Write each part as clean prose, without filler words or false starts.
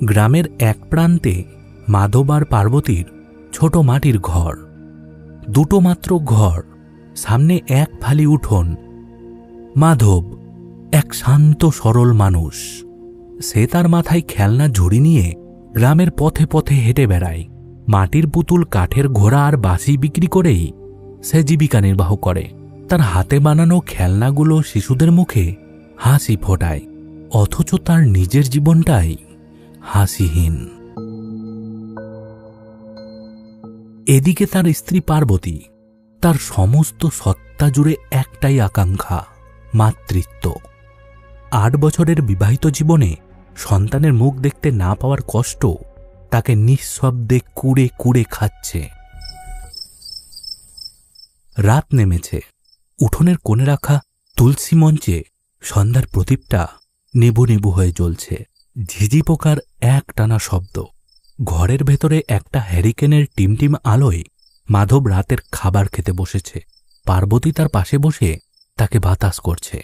গ্রামের এক প্রান্তে মাধব আর পার্বতীর ছোট মাটির ঘর, দুটো মাত্র ঘর, সামনে এক ফালি উঠোন। মাধব এক শান্ত সরল মানুষ। সে তার মাথায় খেলনা ঝুড়ি নিয়ে গ্রামের পথে পথে হেঁটে বেড়ায়। মাটির পুতুল, কাঠের ঘোড়া আর বাঁশি বিক্রি করেই সে জীবিকা নির্বাহ করে। তার হাতে বানানো খেলনাগুলো শিশুদের মুখে হাসি ফোটায়, অথচ তার নিজের জীবনটাই হাসিহীন। এদিকে তার স্ত্রী পার্বতী, তার সমস্ত সত্তা জুড়ে একটাই আকাঙ্ক্ষা, মাতৃত্ব। 8 বছরের বিবাহিত জীবনে সন্তানের মুখ দেখতে না পাওয়ার কষ্ট তাকে নিঃশব্দে কুড়ে কুড়ে খাচ্ছে। রাত নেমেছে। উঠোনের কোণে রাখা তুলসী মঞ্চে সন্ধ্যার প্রদীপটা নেবু নেবু হয়ে জ্বলছে। ঝিঝি পোকার এক টানা শব্দ। ঘরের ভেতরে একটা হ্যারিকেনের টিমটিম আলোয় মাধব রাতের খাবার খেতে বসেছে। পার্বতী তার পাশে বসে তাকে বাতাস করছে।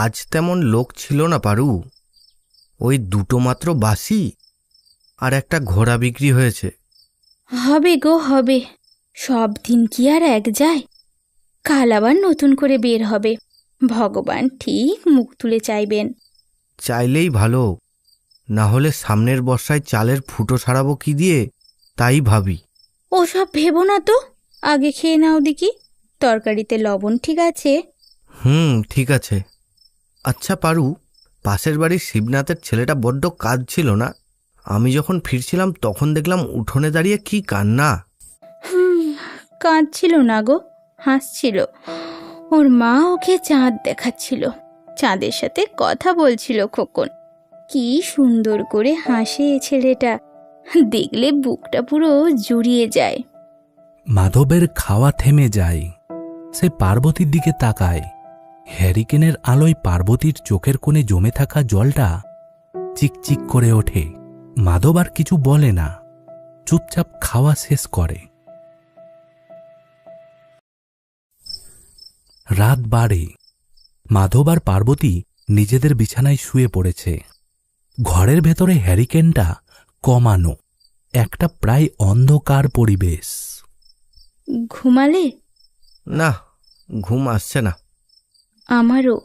আজ তেমন লোক ছিল না পারু, ওই দুটো মাত্র বাঁশি আর একটা ঘোড়া বিক্রি হয়েছে। হবে গো হবে, সব দিন কি আর এক যায়? কাল আবার নতুন করে বের হবে। ভগবান ঠিক মুখ তুলে চাইবেন। চাইলেই ভালো, না হলে সামনের বর্ষায় চালের ফুটো ছাড়াবো কি দিয়ে তাই ভাবি। ওসব ভেবো না তো, আগে খেয়ে নাও দেখি। তরকারিতে লবণ ঠিক আছে? ঠিক আছে। আচ্ছা পারু, পাশের বাড়ির শিবনাথের ছেলেটা বড্ড কাঁদছিল না? আমি যখন ফিরছিলাম তখন দেখলাম উঠোনে দাঁড়িয়ে কি কান্না। কাঁদছিল না গো, হাসছিল। ওর মা ওকে চাঁদ দেখাচ্ছিল, চাঁদের সাথে কথা বলছিল। খোকন, কি সুন্দর করে হাসে ছেলেটা, দেখলে বুকটা পুরো জুড়িয়ে যায়। মাধবের খাওয়া থেমে যায়। সে পার্বতীর দিকে তাকায়। হ্যারিকেনের আলোয় পার্বতীর চোখের কোণে জমে থাকা জলটা চিকচিক করে ওঠে। মাধব আর কিছু বলে না, চুপচাপ খাওয়া শেষ করে। রাত বাড়ে। মাধব আর পার্বতী নিজেদের বিছানায় শুয়ে পড়েছে। ঘরের ভেতরে হ্যারিকেনটা কমানো, একটা প্রায় অন্ধকার পরিবেশ। ঘুমালে? না, ঘুম আসছে না। আমারও।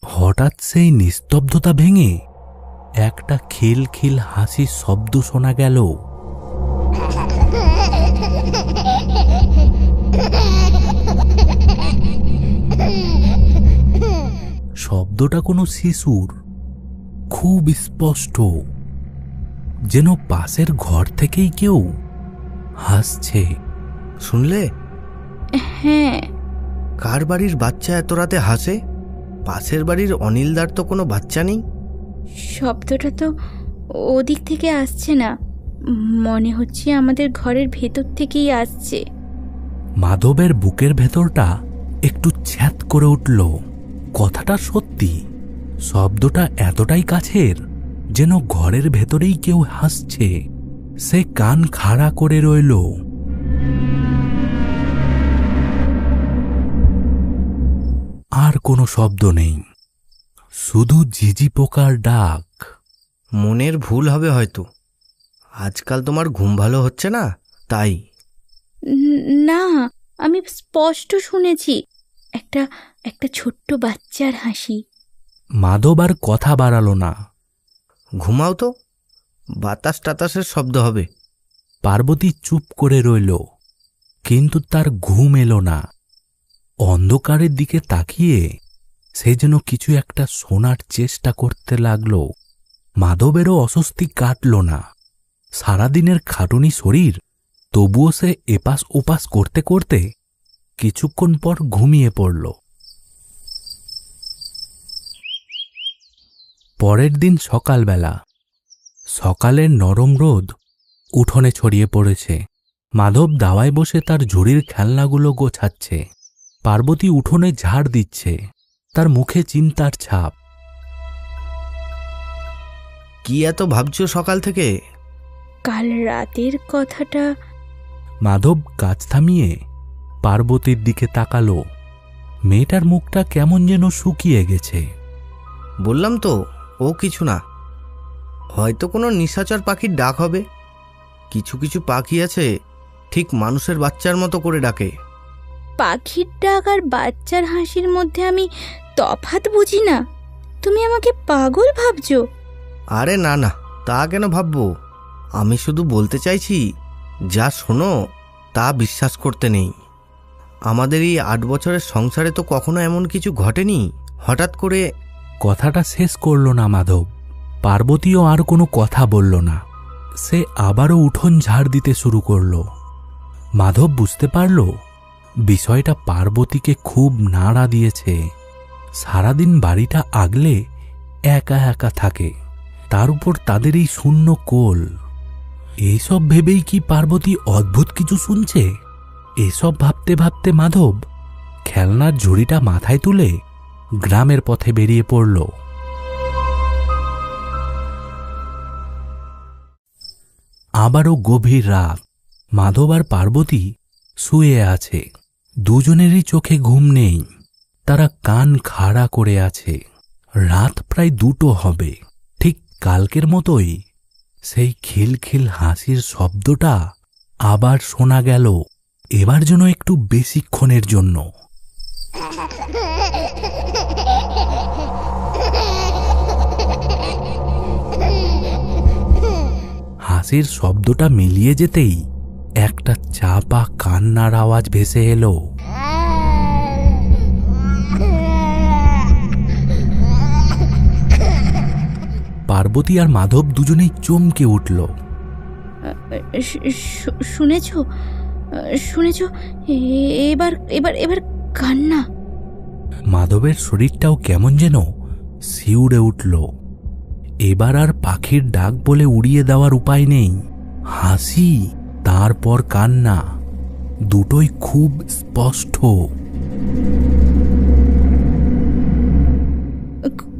হঠাৎ সেই নিস্তব্ধতা ভেঙে একটা খিলখিল হাসির শব্দ শোনা গেল। শব্দটা কোনো শিশুর, খুব স্পষ্ট, যেন পাশের ঘর থেকেই কেউ হাসছে। শুনলে? হ্যাঁ। কার বাড়ির বাচ্চা এত রাতে হাসে? পাশের বাড়ির অনিলদার তো কোনো বাচ্চা নেই। শব্দটা তো ওদিক থেকে আসছে না, মনে হচ্ছে আমাদের ঘরের ভেতর থেকেই আসছে। মাধবের বুকের ভেতরটা একটু ছ্যাঁত করে উঠল। কথাটা সত্যি। শব্দটা এতটাই কাছের যেন ঘরের ভেতরেই কেউ হাসছে। সে কান খাড়া করে রইল। আর কোনো শব্দ নেই, শুধু ঝিঝি পোকার ডাক। মনের ভুল হবে হয়তো, আজকাল তোমার ঘুম ভালো হচ্ছে না তাই। না, আমি স্পষ্ট শুনেছি একটা একটা ছোট্ট বাচ্চার হাসি। মাধব আর কথা বাড়ালো না। ঘুমাও তো, বাতাস টাতাসের শব্দ হবে। পার্বতী চুপ করে রইল, কিন্তু তার ঘুম এলো না। অন্ধকারের দিকে তাকিয়ে সে যেন কিছু একটা শোনার চেষ্টা করতে লাগল। মাধবেরও অস্বস্তি কাটল না। সারাদিনের খাটুনি শরীর, তবুও সে এপাশ ওপাশ করতে করতে কিছুক্ষণ পর ঘুমিয়ে পড়ল। পরের দিন সকালবেলা। সকালের নরম রোদ উঠোনে ছড়িয়ে পড়েছে। মাধব দাওয়ায় বসে তার ঝুড়ির খেলনাগুলো গোছাচ্ছে। পার্বতী উঠোনে ঝাড় দিচ্ছে, তার মুখে চিন্তার ছাপ। কি এত ভাবছো সকাল থেকে? কাল রাতের কথাটা। মাধব কাজ থামিয়ে পার্বতীর দিকে তাকালো। মেয়েটার মুখটা কেমন যেন শুকিয়ে গেছে। বললাম তো, ও কিছু না। হয়তো কোনো নিশাচর পাখির ডাক হবে। কিছু কিছু পাখি আছে ঠিক মানুষের বাচ্চার মতো করে ডাকে। পাখির ডাক আর বাচ্চার হাসির মধ্যে আমি তফাৎ বুঝি না। তুমি আমাকে পাগল ভাবছো? আরে না না, তা কেন ভাববো? আমি শুধু বলতে চাইছি, যা শোনো তা বিশ্বাস করতে নেই। আমাদের এই 8 বছরের সংসারে তো কখনো এমন কিছু ঘটেনি। হঠাৎ করে কথাটা শেষ করল না মাধব। পার্বতীও আর কোনো কথা বলল না। সে আবারও উঠোন ঝাড় দিতে শুরু করল। মাধব বুঝতে পারল বিষয়টা পার্বতীকে খুব নাড়া দিয়েছে। সারাদিন বাড়িটা আগলে একা একা থাকে, তার উপর তাদের এই শূন্য কোল। এইসব ভেবেই কি পার্বতী অদ্ভুত কিছু শুনছে? এসব ভাবতে ভাবতে মাধব খেলনার ঝুড়িটা মাথায় তুলে গ্রামের পথে বেরিয়ে পড়ল। আবারও গভীর রাত। মাধব আর পার্বতী শুয়ে আছে। দুজনেরই চোখে ঘুম নেই। তারা কান খাড়া করে আছে। রাত প্রায় 2টো হবে। ঠিক কালকের মতোই সেই খিলখিল হাসির শব্দটা আবার শোনা গেল, এবার যেন একটু বেশিক্ষণের জন্য। হাসির শব্দটা মিলিয়ে যেতেই একটা চাপা কান্নার আওয়াজ ভেসে এলো। পার্বতী আর মাধব দুজনেই চমকে উঠল। শুনেছ? শুনেছ? এবার এবার এবার কান্না। মাধবের শরীরটাও কেমন যেন শিউরে উঠল। এবার আর পাখির ডাক বলে উড়িয়ে দেওয়ার উপায় নেই। হাসি, তারপর কান্না, দুটোই খুব স্পষ্ট।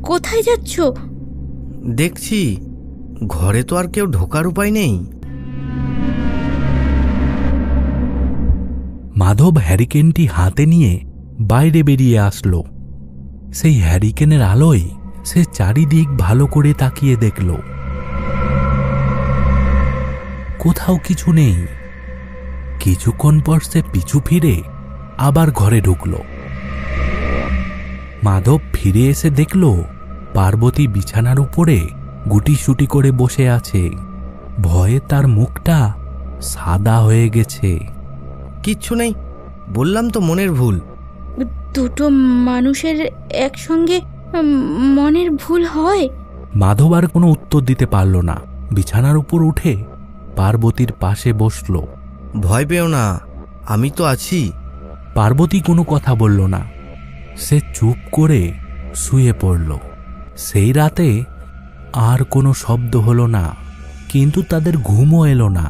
কোথায় যাচ্ছ? দেখছি ঘরে তো আর কেউ ঢোকার উপায় নেই। মাধব হ্যারিকেনটি হাতে নিয়ে বাইরে বেরিয়ে আসলো। সেই হ্যারিকেনের আলোয় সে চারিদিক ভালো করে তাকিয়ে দেখল। কোথাও কিছু নেই। কিছুক্ষণ পর সে পিছু ফিরে আবার ঘরে ঢুকল। মাধব ফিরে এসে দেখল পার্বতী বিছানার উপরে গুটিসুটি করে বসে আছে। ভয়ে তার মুখটা সাদা হয়ে গেছে। কিচ্ছু নেই, বললাম তো মনের ভুল। দুটো মানুষের একসঙ্গে মনের ভুল হয়? মাধব আর কোনো উত্তর দিতে পারল না। বিছানার উপর উঠে পার্বতীর পাশে বসল। ভয় পেও না, আমি তো আছি। পার্বতী কোনো কথা বলল না। সে চুপ করে শুয়ে পড়ল। সেই রাতে আর কোনো শব্দ হলো না, কিন্তু তাদের ঘুমও এলো না।